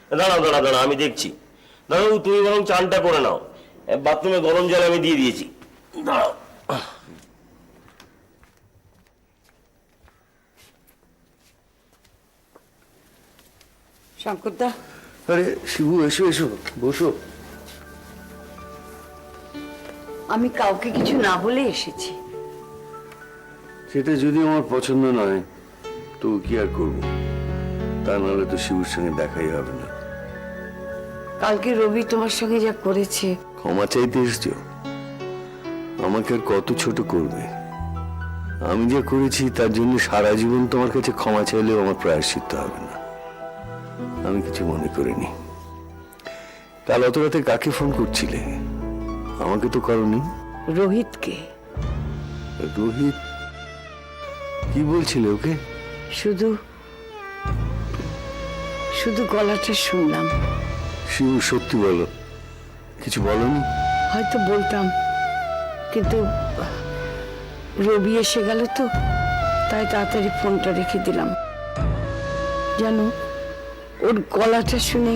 দাঁড়াও দাঁড়াও দাঁড়াও, আমি দেখছি। দাঁড়াও, তুমি বরং চানটা করে নাও, বাথরুমে গরম জল আমি দিয়ে দিয়েছি। দাঁড়াও। শঙ্করদা, আরে শিবু, এসো এসো, বসো। আমি কাউকে কিছু না বলে এসেছি। সেটা যদি আমার পছন্দ নয় তো কি আর করবো, তা নাহলে তো শিবুর সঙ্গে দেখাই হবে না। কালকে রবি তোমার সঙ্গে যা করেছে। ক্ষমা চাইতে এসছো? আমাকে আর কত ছোট করবে? আমি যা করেছি তার জন্য সারা জীবন তোমার কাছে ক্ষমা চাইলেও আমার প্রায়শ্চিত্ত হবে না। আমি কিছু মনে করিনি। কাল অত রাতে কাকে ফোন করছিলে? আমাকে তো করনি। রোহিতকে। রোহিত? কি বলছিলে ওকে? শুধু শুধু গলাটা শুনলাম। শিবু, সত্যি বলো, কিছু বলনি? হয়তো বলতাম, কিন্তু রবি এসে গেল তো, তাই তাড়াতাড়ি ফোনটা রেখে দিলাম। জানো, ওর গলাটা শুনে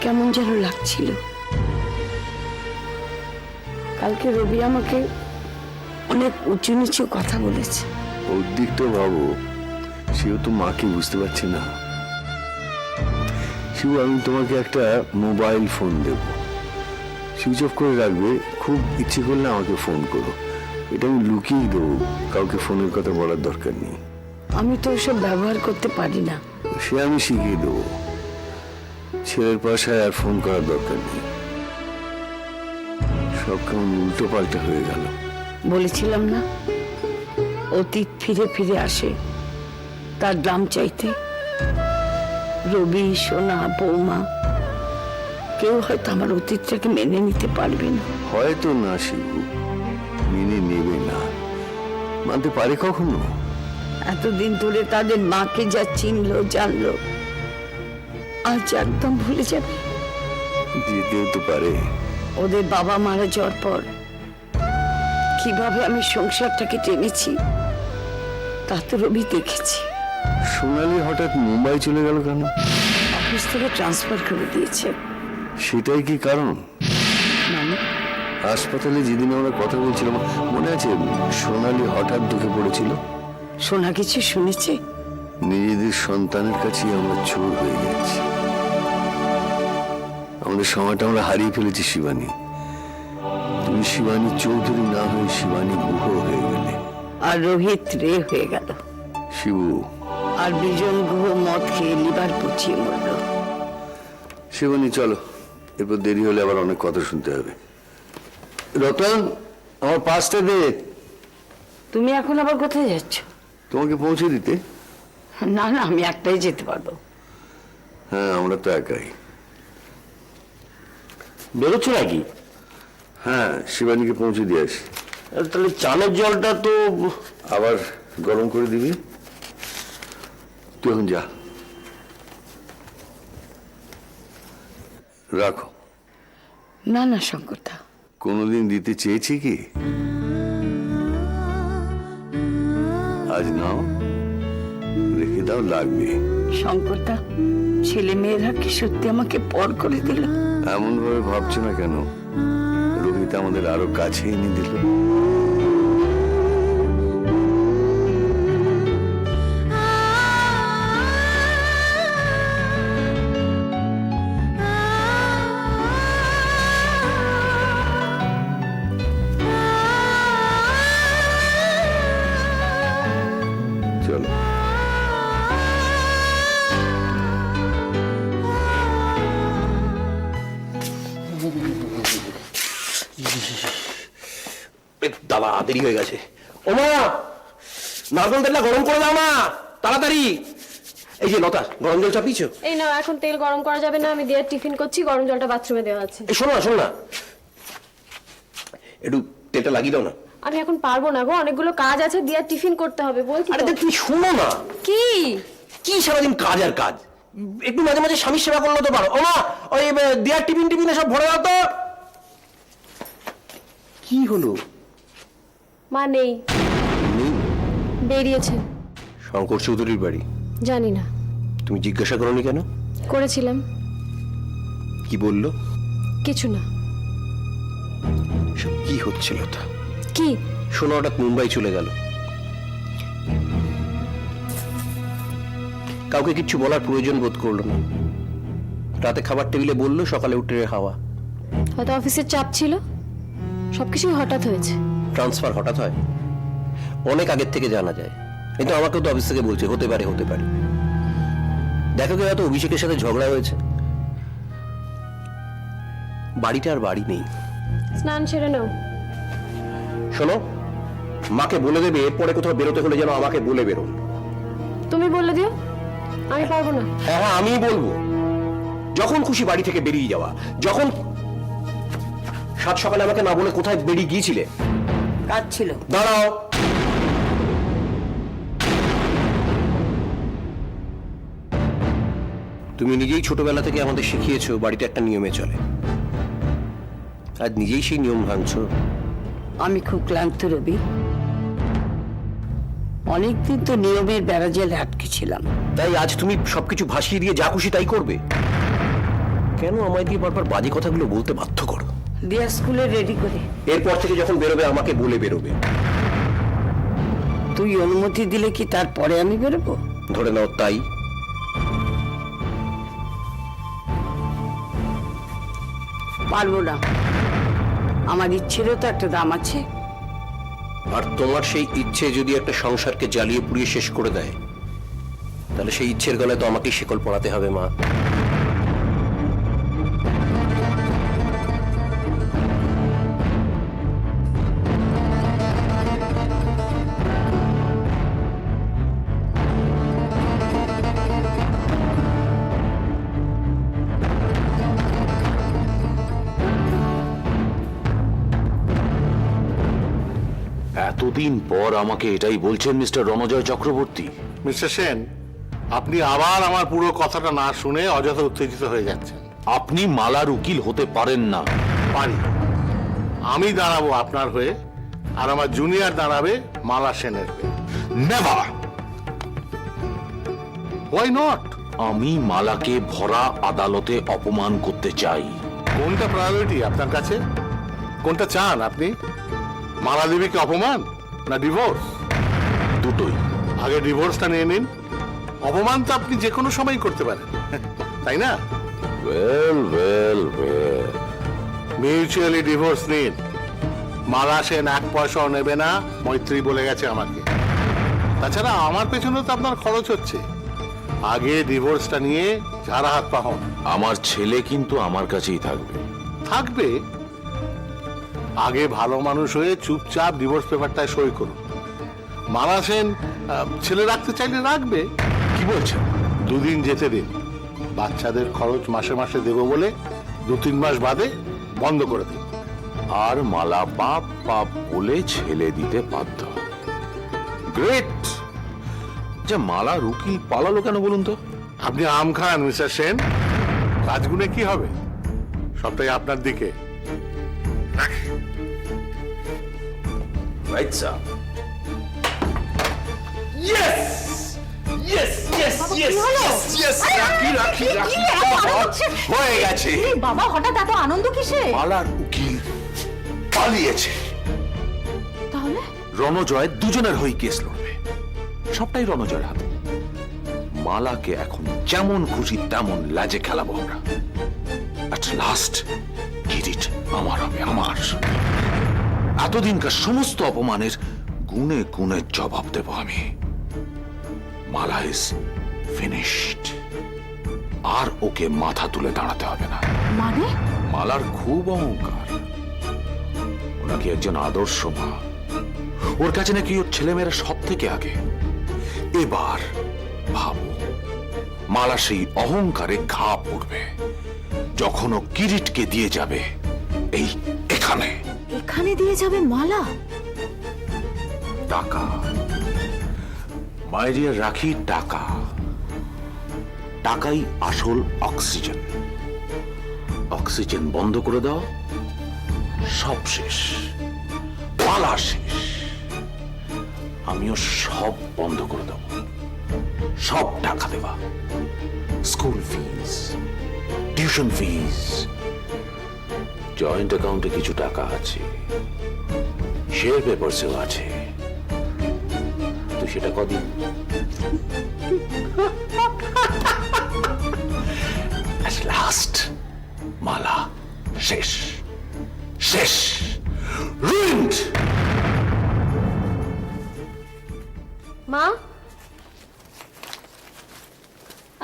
কেমন যেন লাগছিল। কালকে রবি আমাকে অনেক উঁচু নিচু কথা বলেছে। ওর দিকটা ভাবো, সেও তো মাকে বুঝতে পারছে না। শিবু, আমি তোমাকে একটা মোবাইল ফোন দেব, সুইচ অফ করে রাখবে, খুব ইচ্ছে করলে আমাকে ফোন করো। এটা আমি লুকিয়ে দেবো, কাউকে ফোনের কথা বলার দরকার নেই। আমি তো ওসব ব্যবহার করতে পারি না। সে আমি শিখিয়ে দেবো। ছেলের পাশায় আর ফোন করার দরকার নেই। সব কেমন উল্টো পাল্টা হয়ে গেল। বলেছিলাম না, অতীত ফিরে ফিরে আসে তার দাম চাইতে। রবি, সোনা, বৌমা, কেউ হয়তো আমার অতীতটাকে মেনে নিতে পারবে না। হয়তো না শিবু, মেনে নেবে না। মানতে পারে কখনো? এতদিন ধরে তাদের মাকে যা চিনলো জানলো, আজ একদম ভুলে যাবে। যেতেও তো পারে। ওদের বাবা মারা যাওয়ার পর কিভাবে আমি সংসারটাকে টেনেছি তা তো রবি দেখেছি। সোনালি হঠাৎ মুম্বাই চলে গেল কেন? অফিস থেকে ট্রান্সফার করে দিয়েছে। সেটাই কি কারণ? মানে হাসপাতালে যেদিন আমরা কথা বলছিলাম, মনে আছে সোনালি হঠাৎ ঢুকে পড়েছিল? সোনা কিছু শুনেছে? নিজেদের সন্তানের কাছে আমরা চোর হয়ে যাচ্ছি। আমাদের সময়টা আমরা হারিয়ে ফেলেছি শিবানী। তুমি শিবানী চৌধুরী না হয়ে শিবানী গুহ হয়ে গেলে। আর রোহিত রে হয়ে গেল। শিবু, আর বিজন গুহ মদ খেয়ে লিভার পচিয়ে মরল। শিবানী চলো, এরপর দেরি হলে আবার অনেক কথা শুনতে হবে। রতন, আমার পাঁচটা দে। তুমি এখন আবার কোথায় যাচ্ছ? তোমাকে পৌঁছে দিতে। না না, আমি একটাই যেতে পারবো। হ্যাঁ, আমরা তো একাই। বেরোচ্ছ নাকি? হ্যাঁ, শিবানীকে পৌঁছে দিয়ে আসি। তাহলে চানের জলটা তো আবার গরম করে দিবি। তুই এখন যা, রাখো। না না শঙ্করদা, কোনোদিন দিতে চেয়েছি কি? আজ নাও, রেখে দাও, লাগবে। শঙ্করদা, ছেলে মেয়েরা কি সত্যি আমাকে পর করে দিল? এমন ভাবে ভাবছো না কেন? রোহিত আমাদের আরো কাছে এনে দিল। চলো। দাদা দেরি হয়ে গেছে। ও মা, নারকেল তেলটা গরম করে দাও না তাড়াতাড়ি। এই যে লতা, গরম জল চাপিয়েছো? এই নাও, এখন তেল গরম করা যাবে না, আমি দিয়ার টিফিন করছি, গরম জলটা বাথরুমে দেওয়া আছে। এই শোনো না, শোনো না, একটু তেলটা লাগিয়ে দাও না। আমি এখন পারবো না গো, অনেকগুলো কাজ আছে, দিয়ার টিফিন করতে হবে বলছি আরে তো। তুমি শোনো না। কি কি সারাদিন কাজ আর কাজ, একটু মাঝে মাঝে স্বামীর সেবা করলে তো পারো। ও মা, ওই দেয়ার টিফিন টিফিনে সব ভরে দাও তো। কি হলো? মা নেই, বেরিয়েছেন। শঙ্কর চৌধুরীর বাড়ি? জানি না। তুমি জিজ্ঞাসা করোনি কেন? করেছিলাম, কি বললো? কিছু না। সব কি হচ্ছিল তা? কি? শোনো, হঠাৎ মুম্বাই চলে গেল, কাউকে কিচ্ছু বলার প্রয়োজন বোধ করলো না। রাতে খাবার টেবিলে বললো, সকালে উঠে হাওয়া। হয়তো অফিসের চাপ ছিল, সবকিছুই হঠাৎ হয়েছে। ট্রান্সফার হঠাৎ হয়? অনেক আগের থেকে জানা যায়, কিন্তু আমাকেও তো অফিস থেকে বলছে হতে পারে হতে পারে। দেখো কি, হয়তো অভিষেকের সাথে ঝগড়া হয়েছে। বাড়িটা আর বাড়ি নেই। স্নান সেরে নাও। শোনো, মাকে বলে দেবে এরপরে কোথাও বেরোতে হলে যেন আমাকে বলে বেরোন। তুমি বলে দিও, আমি পারবো না। হ্যাঁ হ্যাঁ, আমিই বলবো। যখন খুশি বাড়ি থেকে বেরিয়ে যাওয়া। যখন সাত সকালে আমাকে না বলে কোথায় বেরিয়ে গিয়েছিলে? কাজ ছিল। দাঁড়াও, তুমি নিজেই ছোটবেলা থেকে আমাদের শিখিয়েছো বাড়িতে একটা নিয়মে চলে, আজ নিজেই সেই নিয়ম ভাঙছো। আমি খুব ক্লান্ত রবি, অনেকদিন তো নিয়মের বেড়াজালে আটকে ছিলাম। তাই আজ তুমি সবকিছু ভাসিয়ে দিয়ে যা খুশি তাই করবে? কেন আমায় দিয়ে বারবার বাজে কথাগুলো বলতে বাধ্য করো? দিয়া স্কুলে রেডি করে। এরপর থেকে যখন বেরোবে আমাকে বলে বেরোবে। তুই অনুমতি দিলে কি তারপরে আমি বেরোবো? ধরে নাও তাই। পারবো না, আমার ইচ্ছেরও তো একটা দাম আছে। আর তোমার সেই ইচ্ছে যদি একটা সংসারকে জ্বালিয়ে পুড়িয়ে শেষ করে দেয়, তাহলে সেই ইচ্ছের গলায় তো আমাকেই শিকল পড়াতে হবে মা। এতদিন পর আমাকে এটাই বলছেন মিস্টার রণজয় চক্রবর্তী? মিস্টার সেন, আপনি আবার আমার পুরো কথাটা না শুনে অযথা উত্তেজিত হয়ে যাচ্ছেন। আপনি মালার উকিল হতে পারেন না। পারি, আমি দাঁড়াবো আপনার হয়ে, আর আমার জুনিয়র দাঁড়াবে মালা সেনের হয়ে। নেভার! Why not? আমি মালাকে ভরা আদালতে অপমান করতে চাই। কোনটা প্রায়োরিটি আপনার কাছে? কোনটা চান আপনি? মালা দেবীকে অপমান না ডিভোর্স? দুটোই। আগে ডিভোর্সটা নিয়ে নিন, অপমান তো আপনি যে কোনো সময় করতে পারেন, তাই না? Well well well, mutually divorce নিন। মালা সেন এক পয়সাও নেবে না, মৈত্রী বলে গেছে আমাকে। তাছাড়া আমার পেছনে তো আপনার খরচ হচ্ছে। আগে ডিভোর্সটা নিয়ে ঝাড়া হাত পা হন। আমার ছেলে কিন্তু আমার কাছেই থাকবে। থাকবে? আগে ভালো মানুষ হয়ে চুপচাপ ডিভোর্স পেপারটায় সই করুন। মালা সেন ছেলে রাখতে চাইলে রাখবে। কি বলছেন? দুদিন যেতে দিন, বাচ্চাদের খরচ মাসে মাসে দেবো বলে 2-3 মাস বাদে বন্ধ করে দিন। আর মালা বাপ বাপ বলে ছেলে দিতে বাধ্য। গ্রেট! যে মালার উকিল পালালো কেন বলুন তো? আপনি আম খান মিস্টার সেন, কাজগুনে কি হবে? সবটাই আপনার দিকে। Right sir. Yes yes yes yes yes, রাখি রাখি রাখি, হয়ে গেছে। বাবা, হঠাৎ এত আনন্দ কিসে? মালার উকিল পালিয়েছে। তাহলে রণজয় দুজনের হয়ে কেস লড়বে, সবটাই রণজয়ের হাতে। মালাকে এখন যেমন খুশি তেমন লাজে খেলাবো আমরা। অ্যাট লাস্ট কিরিট আমার হবে, আমার। এতদিনকার সমস্ত অপমানের গুণে গুণে জবাব দেব আমি। মালা ইজ ফিনিশড, আর ওকে মাথা তুলে দাঁড়াতে হবে না। মানে? মালার খুব অহংকার, ওনাকে একজন আদর্শ মা। ওর কাছে নাকি ওর ছেলেমেয়েরা সব থেকে আগে। এবার ভাবো, মালা সেই অহংকারে ঘা পড়বে যখন ও কিরিটকে দিয়ে যাবে এই এখানে। এখানে দিয়ে যাবে মালা? টাকা, মাই ডিয়ার রাখি, টাকা। টাকাই আসল অক্সিজেন। অক্সিজেন বন্ধ করে দাও, সব শেষ, পালা শেষ। আমিও সব বন্ধ করে দেব। সব টাকা দেওয়া, স্কুল ফিস, টিউশন ফিস, জয়েন্ট অ্যাকাউন্টে কিছু টাকা আছে, শেয়ার পেপারসেও আছে। তুই সেটা কদিন লাস্ট মালা শেষ, শেষ, রুইন্ড। মা,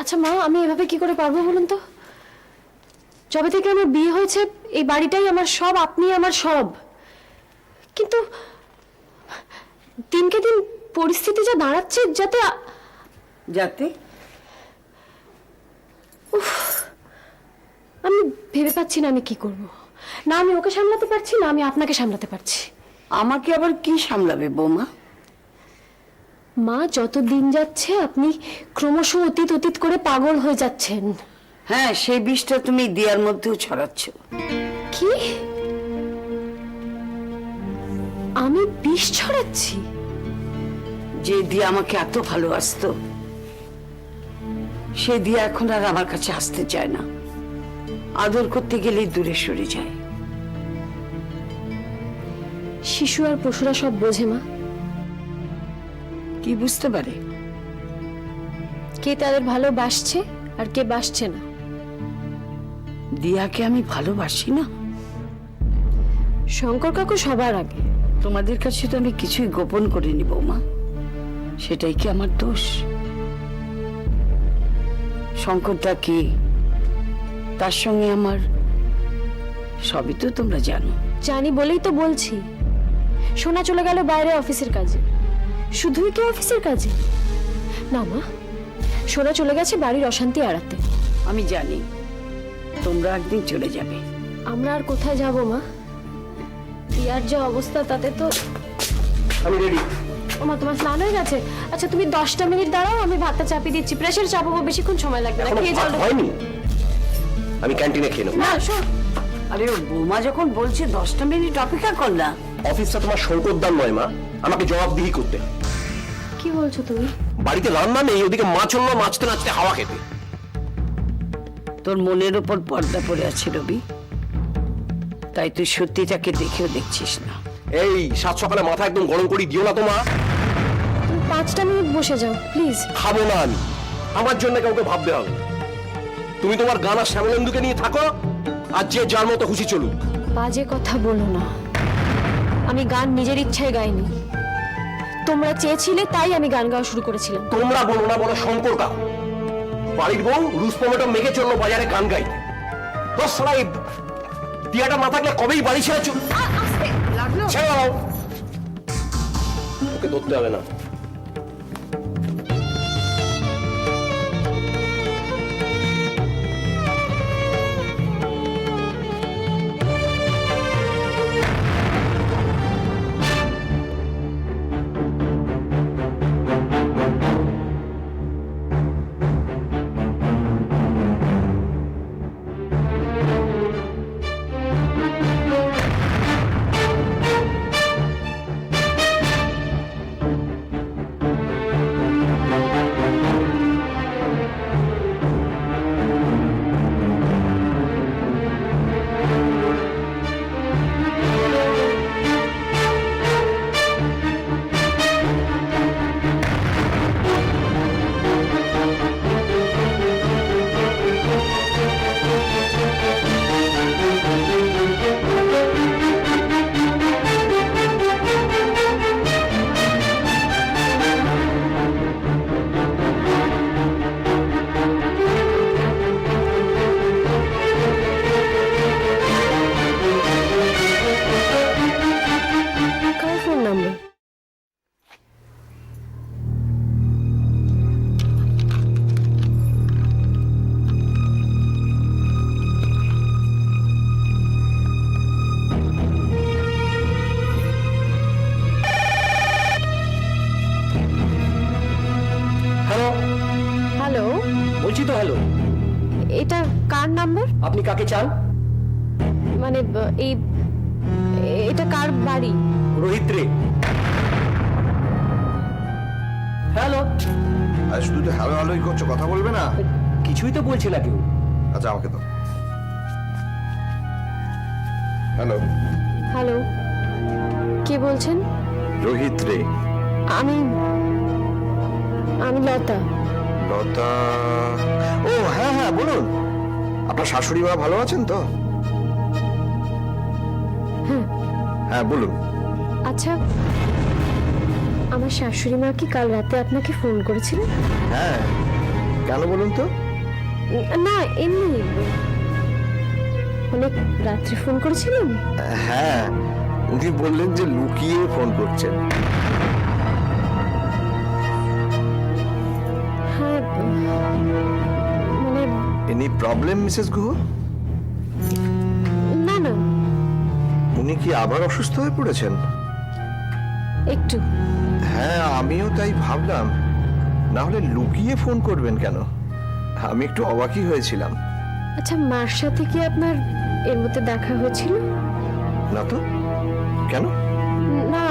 আচ্ছা মা, আমি এভাবে কি করে পারবো বলুন তো? যবে থেকে আমার বিয়ে হয়েছে এই বাড়িটাই আমার সব, আপনি আমার সব। কিন্তু দিনকে দিন পরিস্থিতি যা দাঁড়াচ্ছে, যাতে আমি ভেবে পাচ্ছি না আমি কি করব। না আমি ওকে সামলাতে পারছি, না আমি আপনাকে সামলাতে পারছি। আমাকে আবার কি সামলাবে বৌমা? মা, যত দিন যাচ্ছে আপনি ক্রমশ অতীত অতীত করে পাগল হয়ে যাচ্ছেন। হ্যাঁ, সেই বিষটা তুমি দিয়ার মধ্যেও ছড়াচ্ছ। কি? আমি বিষ ছড়াচ্ছি? যে দিয়া আমাকে এত ভালোবাসতো, সে দিয়া এখন আর আমার কাছে আসতে চায় না। আদর করতে গেলেই দূরে সরে যায়। শিশু আর পশুরা সব বোঝে মা। কি বুঝতে পারে? কে তাদের ভালোবাসছে আর কে বাসছে না। দিয়াকে আমি ভালোবাসি না? শঙ্কর কাকু সবার আগে। তোমাদের কাছে তো আমি কিছুই গোপন করিনি বৌমা। সেটাই কি আমার দোষ? শঙ্করদা কি, তার সঙ্গে আমার সবই তো তোমরা জানো। জানি বলেই তো বলছি। সোনা চলে গেল বাইরে অফিসের কাজে। শুধুই কি অফিসের কাজে? না মা, সোনা চলে গেছে বাড়ির অশান্তি এড়াতে। আমি জানি তোমরা একদিন চলে যাবে। আমরা আর কোথায় যাব মা? পিয়ার যে অবস্থা তাতে তো। আমি রেডি। ওমা, তোমার স্নান হয়ে গেছে? আচ্ছা তুমি 10টা মিনিট দাঁড়াও, আমি ভাতটা চাপিয়ে দিচ্ছি। প্রেসার চাপাবো, বেশিক্ষণ সময় লাগবে না। খেয়ে যাও। হয়নি, আমি ক্যান্টিনে খেয়ে নেবো। না শোন, আরে ও বৌমা যখন বলছে 10টা মিনিট অপেক্ষা কর না। অফিসটা তোমার শঙ্করদান নয় মা, আমাকে জবাবদিহি করতে হয়। কি বলছো তুমি? বাড়িতে রান্না নেই, ওদিকে মাছ অন্য মাছতে নাচতে হাওয়া খেতে। তোর মনের ওপর পর্দা পড়ে আছে রবি, তাই তুই সত্যিটাকে দেখেও দেখছিস না। এই সাত সকালে মাথা একদম গরম করি দিও না তোমা। তুমি 5টা মিনিট বসে যাও প্লিজ। খাবো না আমি, আমার জন্য কাউকে ভাবতে হবে। তুমি তোমার গানা শ্যামলেন্দুকে নিয়ে থাকো, আর যে যার মতো খুশি চলুক। বাজে কথা বলো না। আমি গান নিজের ইচ্ছায় গাইনি, তোমরা চেয়েছিলে তাই আমি গান গাওয়া শুরু করেছিলাম। তোমরা বলো না, বলো শঙ্কর কাকু। বাড়ির বউ রুস টমেটো মেঘে চললো বাজারে গান গাইতে। তো সবাই দিয়াটা না থাকলে কবেই বাড়ি ছেড়ে ছেড়ে দাও। ওকে ধরতে হবে না। কার ফোন নাম্বার? হ্যালো, হ্যালো, বলছি তো হ্যালো। এটা কার নাম্বার? আপনি কাকে চান? মানে এটা কার বাড়ি? রোহিত রে। হ্যালো, আর শুধু তো হ্যালো হ্যালোই করছো, কথা বলবে না? কিছুই তো বলছে না কেউ। আচ্ছা আমাকে দাও। হ্যালো, হ্যালো, কে বলছেন? রোহিত রে। আমি লতা। লতা? ও হ্যাঁ হ্যাঁ, বলুন। আপনার শাশুড়ি মা ভালো আছেন তো? হ্যাঁ বলুন। আচ্ছা, আমার শাশুড়ি মা কি কাল রাতে আপনাকে ফোন করেছিলেন? হ্যাঁ, কেন বলুন তো? না, এমনি অনেক রাত্রে ফোন করেছিলেন। হ্যাঁ, উনি বললেন যে লুকিয়ে ফোন করছেন। হ্যাঁ, মানে এনি প্রবলেম মিসেস গুহ? না না, উনি কি আবার অসুস্থ হয়ে পড়েছেন? একটু। হ্যাঁ, আমিও তাই ভাবলাম। না হলে লুকিয়ে ফোন করবেন কেন? আমি একটু অবাকই হয়েছিলাম। আচ্ছা, মার সাথে কি আপনার এর মধ্যে দেখা হয়েছিল? না তো, কেন? না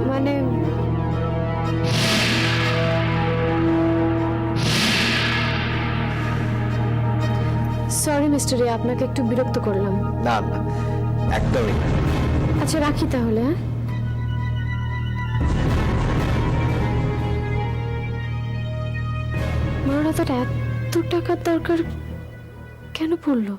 মানে সরি মিস্টার রে, আপনাকে একটু বিরক্ত করলাম। না না, একদমই না। আচ্ছা রাখি তাহলে। হ্যাঁ, মার হাতে এত টাকার দরকার কেন পড়লো?